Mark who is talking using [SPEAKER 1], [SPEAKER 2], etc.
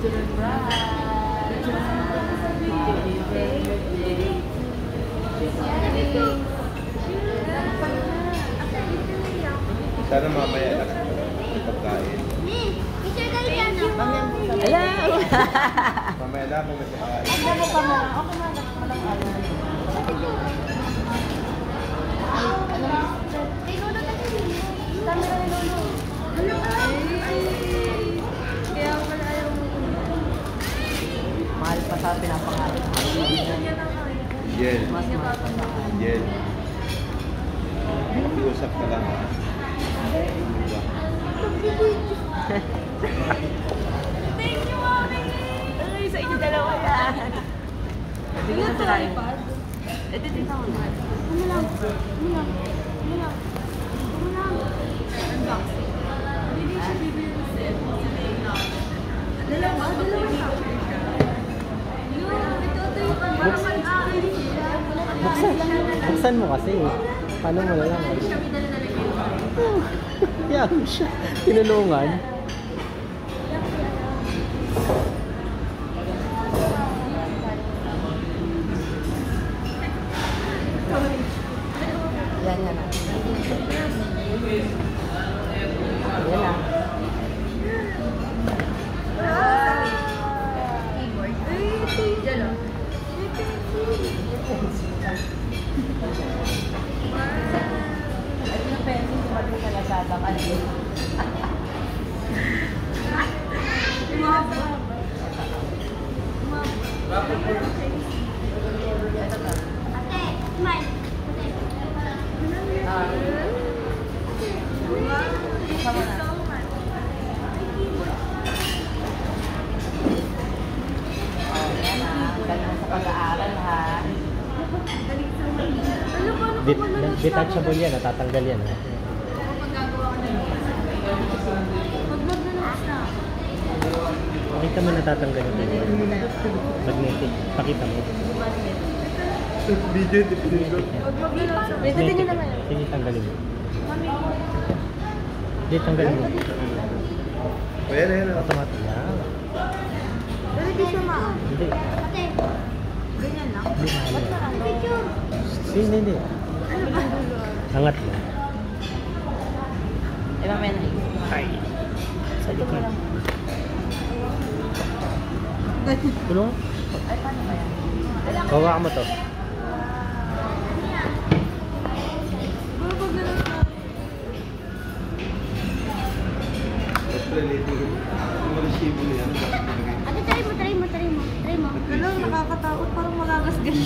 [SPEAKER 1] to the bride. Happy birthday.
[SPEAKER 2] Sana mamaya lang pagkain.
[SPEAKER 1] Alam!
[SPEAKER 2] Mamaya na kung may pagkain.
[SPEAKER 1] Ang gano'n pa mo. Okay na, walang alam. Kaya wala ayaw mo. Mahal pa sa pinapangalan.
[SPEAKER 2] Yen.
[SPEAKER 1] Mas mahal pa sa akin.
[SPEAKER 2] Yen. Mag-iusap ka lang ha. Diba?
[SPEAKER 1] Thank you, Mami! Ay, sa inyo dalawa yan. Bigyan na sila yung pad. Ito din ako. Ano lang? Ano lang? Ano lang? Ano lang? Unboxing. Hindi siya bibili ng set. Dalawa? Dalawa siya.
[SPEAKER 3] Buksan mo kasi. Paano mo na lang? Yan siya. Tinulungan.
[SPEAKER 1] Yan na. Yan na.
[SPEAKER 3] Detachable yan, natatanggal yan. Pakita mo natatanggal yan. Magnetic. Pakita mo.
[SPEAKER 2] Video definition.
[SPEAKER 3] Magnetic. Sige, tanggalin mo. Hindi, tanggalin mo.
[SPEAKER 2] Ayan, ayan.
[SPEAKER 3] Automatic yan.
[SPEAKER 1] Pero di siya ma.
[SPEAKER 3] Hindi.
[SPEAKER 1] Ganyan lang?
[SPEAKER 3] Hindi, hindi. Angat mo.
[SPEAKER 1] Iba may na.
[SPEAKER 3] Ay. Sa likod. Tulong?
[SPEAKER 1] Ay, paano ba yan?
[SPEAKER 3] Hawakan mo to.
[SPEAKER 4] Ate, try mo.
[SPEAKER 1] Ganun, nakakatakot. Parang magagasgas.